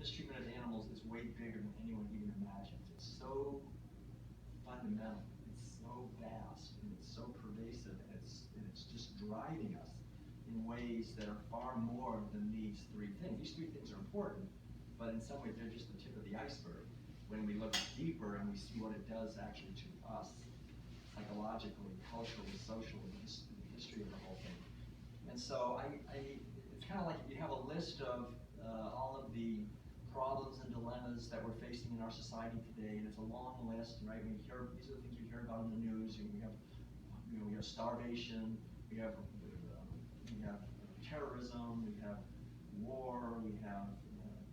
mistreatment of animals is way bigger than anyone even imagines. It's so fundamental, it's so vast, and it's so pervasive, and it's just driving us in ways that are far more than these three things. These three things are important, but in some ways they're just the tip of the iceberg. When we look deeper and we see what it does actually to us, psychologically, culturally, socially, the history of the whole thing. And so it's kind of like you have a list of all of the problems and dilemmas that we're facing in our society today, and it's a long list, right? These are the things you hear about in the news. We have starvation, we have terrorism, we have war, we have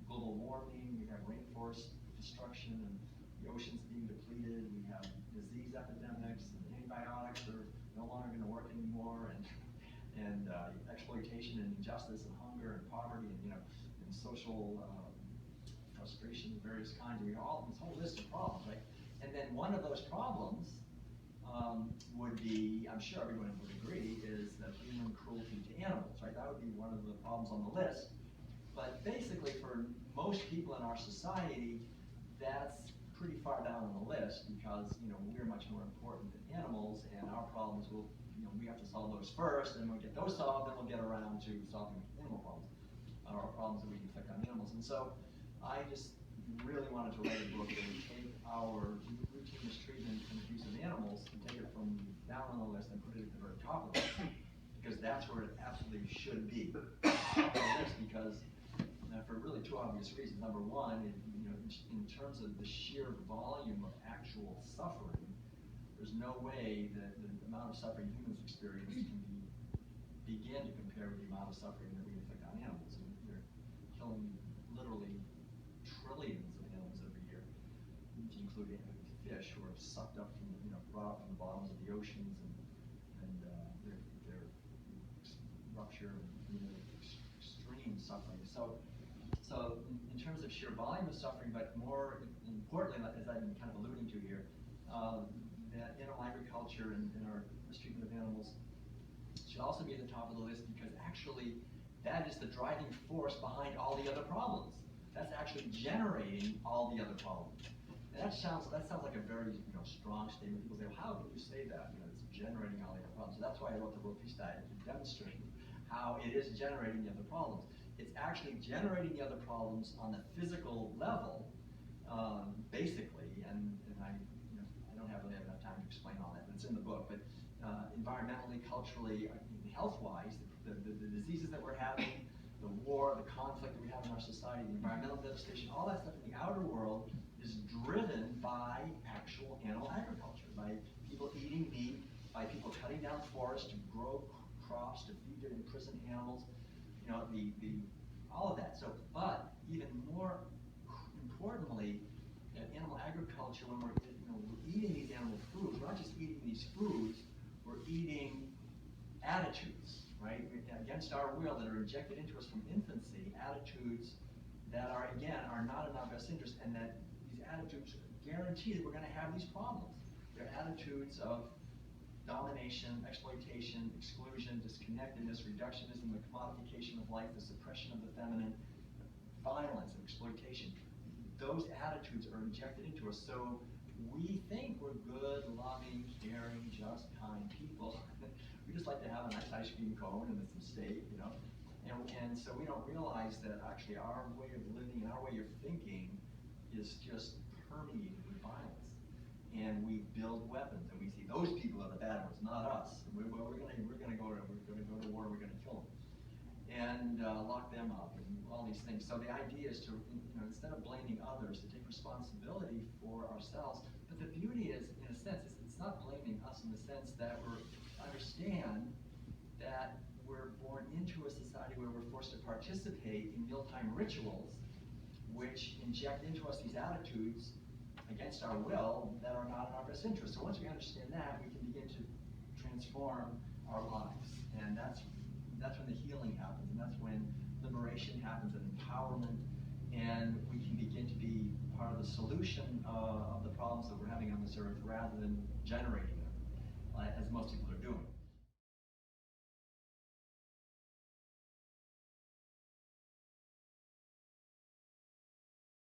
global warming, we have rainforest destruction and the oceans being depleted, we have disease epidemics, and antibiotics are no longer going to work anymore, and exploitation and injustice and hunger and poverty and social frustration of various kinds. We have this whole list of problems, right? And then one of those problems would be, I'm sure everyone would agree, is the human cruelty to animals, right? That would be one of the problems on the list. But basically, for most people in our society, that's pretty far down on the list because we're much more important than animals, and our problems will, we have to solve those first, and when we get those solved, then we'll get around to solving animal problems, or problems that we can affect on animals. And so I just really wanted to write a book that would take our routine mistreatment and abuse of animals and take it from down on the list and put it at the very top of the list, because that's where it absolutely should be. Because for really two obvious reasons. Number one, in terms of the sheer volume of actual suffering, there's no way that the amount of suffering humans experience can begin to compare with the amount of suffering that we inflict on animals. And they're killing literally trillions of animals every year, including fish who are sucked up from brought up from the bottoms of the oceans, and their rupture and extreme suffering. So in terms of sheer volume of suffering, but more importantly, as I've been kind of alluding to here, that animal agriculture and our mistreatment of animals should also be at the top of the list, because actually that is the driving force behind all the other problems. That's actually generating all the other problems. And that sounds like a very strong statement. People say, well, how can you say that? It's generating all the other problems. So that's why I wrote the book Peace Diet, to demonstrate how it is generating the other problems. It's actually generating the other problems on the physical level, basically, and I don't really have enough time to explain all that, but it's in the book. But environmentally, culturally, health-wise, the diseases that we're having, the war, the conflict that we have in our society, the environmental devastation, all that stuff in the outer world is driven by actual animal agriculture, by people eating meat, by people cutting down forests to grow crops, to feed their imprisoned animals, all of that. So, but even more importantly, animal agriculture, when we're eating these animal foods, we're not just eating these foods, we're eating attitudes, right? Against our will, that are injected into us from infancy, attitudes that are not in our best interest, and that these attitudes guarantee that we're going to have these problems. They're attitudes of domination, exploitation, exclusion, disconnectedness, reductionism, the commodification of life, the suppression of the feminine, violence and exploitation. Those attitudes are injected into us. So we think we're good, loving, caring, just, kind people. We just like to have a nice ice cream cone and some steak, And so we don't realize that actually our way of living and our way of thinking is just permeated with violence. And we build weapons, and we see those people are the bad ones, not us. We're going to go to war. We're going to kill them, and lock them up, and all these things. So the idea is to, instead of blaming others, to take responsibility for ourselves. But the beauty is, in a sense, it's not blaming us in the sense that we understand that we're born into a society where we're forced to participate in mealtime rituals, which inject into us these attitudes against our will that are not in our best interest. So once we understand that, we can begin to transform our lives, and that's when the healing happens, and that's when liberation happens, and empowerment, and we can begin to be part of the solution of the problems that we're having on this earth rather than generating them, as most people are doing.